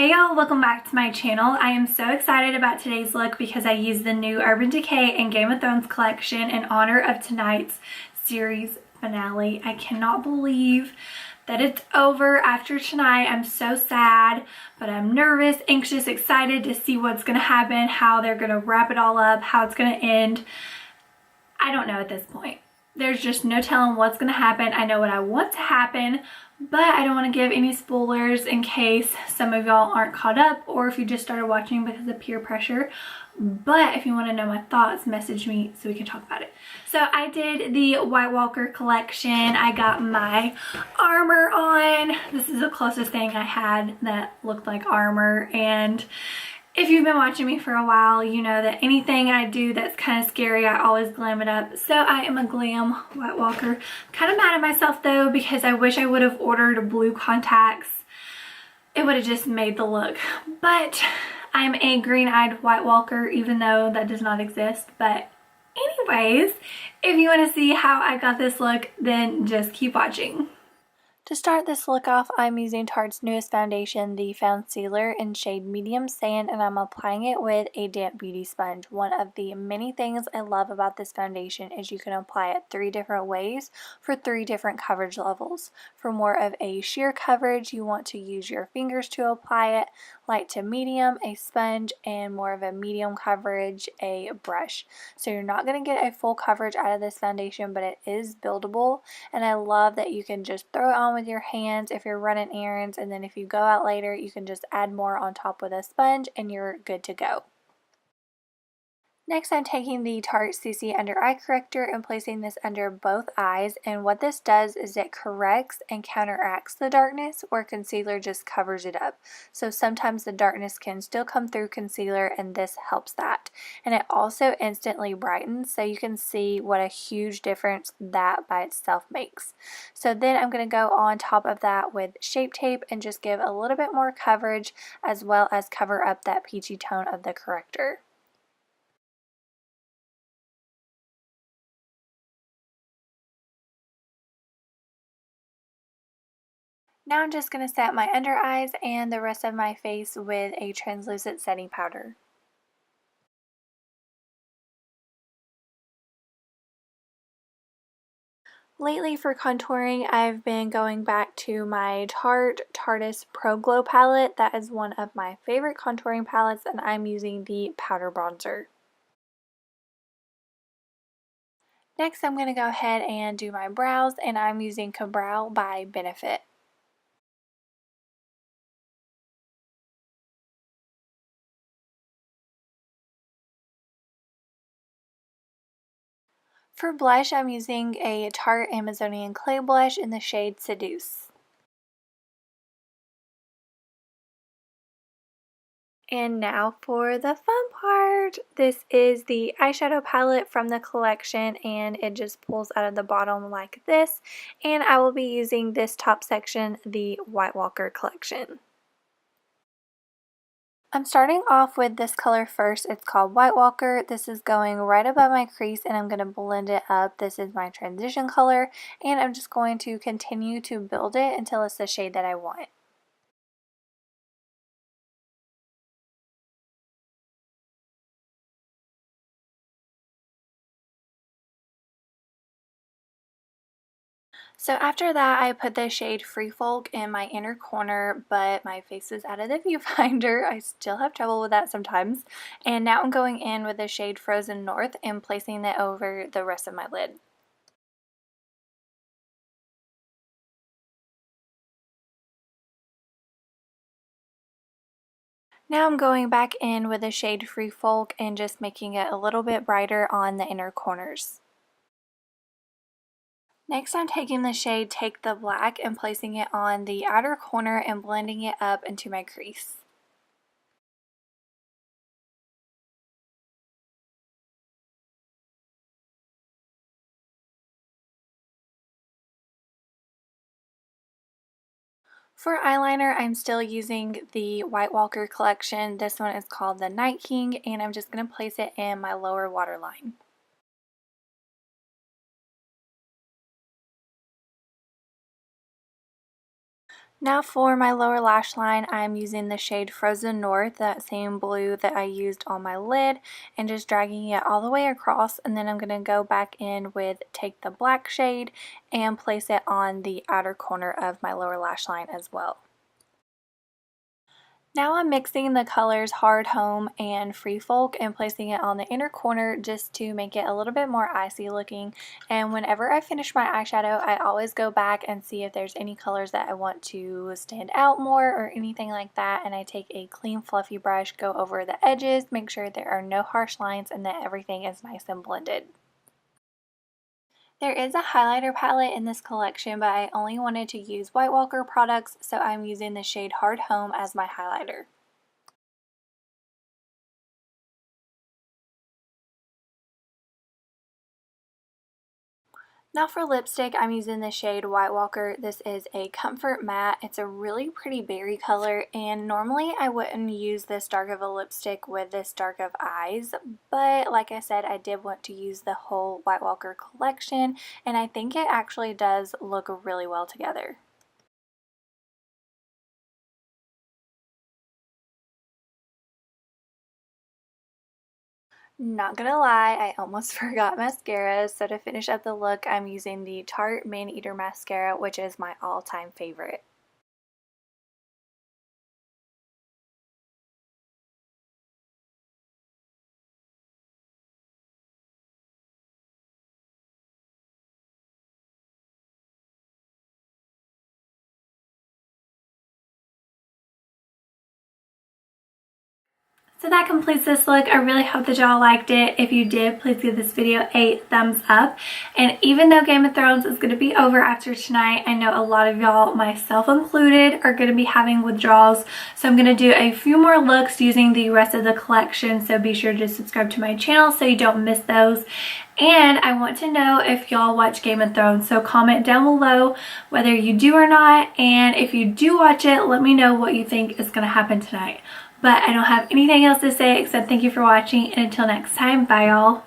Hey y'all, welcome back to my channel. I am so excited about today's look because I used the new Urban Decay and Game of Thrones collection in honor of tonight's series finale. I cannot believe that it's over after tonight. I'm so sad, but I'm nervous, anxious, excited to see what's going to happen, how they're going to wrap it all up, how it's going to end. I don't know at this point. There's just no telling what's going to happen. I know what I want to happen, but I don't want to give any spoilers in case some of y'all aren't caught up or if you just started watching because of peer pressure. But if you want to know my thoughts, message me so we can talk about it. So I did the White Walker collection. I got my armor on. This is the closest thing I had that looked like armor, and if you've been watching me for a while, you know that anything I do that's kind of scary, I always glam it up. So I am a glam White Walker. Kind of mad at myself though because I wish I would have ordered blue contacts. It would have just made the look. But I'm a green-eyed White Walker even though that does not exist. But anyways, if you want to see how I got this look, then just keep watching. To start this look off, I'm using Tarte's newest foundation, the Concealer in shade Medium Sand, and I'm applying it with a damp beauty sponge. One of the many things I love about this foundation is you can apply it 3 different ways for 3 different coverage levels. For more of a sheer coverage, you want to use your fingers to apply it, light to medium, a sponge, and more of a medium coverage, a brush. So you're not going to get a full coverage out of this foundation, but it is buildable, and I love that you can just throw it on with your hands if you're running errands, and then if you go out later you can just add more on top with a sponge and you're good to go. Next, I'm taking the Tarte Cc under eye corrector and placing this under both eyes, and what this does is it corrects and counteracts the darkness where concealer just covers it up. So sometimes the darkness can still come through concealer, and this helps that. And it also instantly brightens, so you can see what a huge difference that by itself makes. So then I'm going to go on top of that with Shape Tape and just give a little bit more coverage as well as cover up that peachy tone of the corrector. Now I'm just going to set my under eyes and the rest of my face with a translucent setting powder. Lately for contouring, I've been going back to my Tarte Pro Glow palette. That is one of my favorite contouring palettes, and I'm using the powder bronzer. Next, I'm going to go ahead and do my brows, and I'm using Brow by Benefit. For blush, I'm using a Tarte Amazonian Clay blush in the shade Seduce. And now for the fun part. This is the eyeshadow palette from the collection, and it just pulls out of the bottom like this. And I will be using this top section, the White Walker collection. I'm starting off with this color first. It's called White Walker. This is going right above my crease, and I'm going to blend it up. This is my transition color, and I'm just going to continue to build it until it's the shade that I want. So after that, I put the shade Free Folk in my inner corner, but my face is out of the viewfinder. I still have trouble with that sometimes. And now I'm going in with the shade Frozen North and placing it over the rest of my lid. Now I'm going back in with the shade Free Folk and just making it a little bit brighter on the inner corners. Next, I'm taking the shade Take the Black and placing it on the outer corner and blending it up into my crease. For eyeliner, I'm still using the White Walker collection. This one is called the Night King, and I'm just going to place it in my lower waterline. Now for my lower lash line, I'm using the shade Frozen North, that same blue that I used on my lid, and just dragging it all the way across, and then I'm going to go back in with Take the Black shade and place it on the outer corner of my lower lash line as well. Now I'm mixing the colors Hard Home and Free Folk and placing it on the inner corner just to make it a little bit more icy looking. And whenever I finish my eyeshadow, I always go back and see if there's any colors that I want to stand out more or anything like that. And I take a clean fluffy brush, go over the edges, make sure there are no harsh lines and that everything is nice and blended. There is a highlighter palette in this collection, but I only wanted to use White Walker products, so I'm using the shade Hard Home as my highlighter. Now for lipstick, I'm using the shade White Walker. This is a comfort matte. It's a really pretty berry color, and normally I wouldn't use this dark of a lipstick with this dark of eyes, but like I said, I did want to use the whole White Walker collection, and I think it actually does look really well together. Not gonna lie, I almost forgot mascaras, so to finish up the look, I'm using the Tarte Man-Eater Mascara, which is my all-time favorite. So that completes this look. I really hope that y'all liked it. If you did, please give this video a thumbs up. And even though Game of Thrones is going to be over after tonight, I know a lot of y'all, myself included, are going to be having withdrawals. So I'm going to do a few more looks using the rest of the collection. So be sure to subscribe to my channel so you don't miss those. And I want to know if y'all watch Game of Thrones, so comment down below whether you do or not. And if you do watch it, let me know what you think is going to happen tonight. But I don't have anything else to say except thank you for watching, and until next time, bye y'all.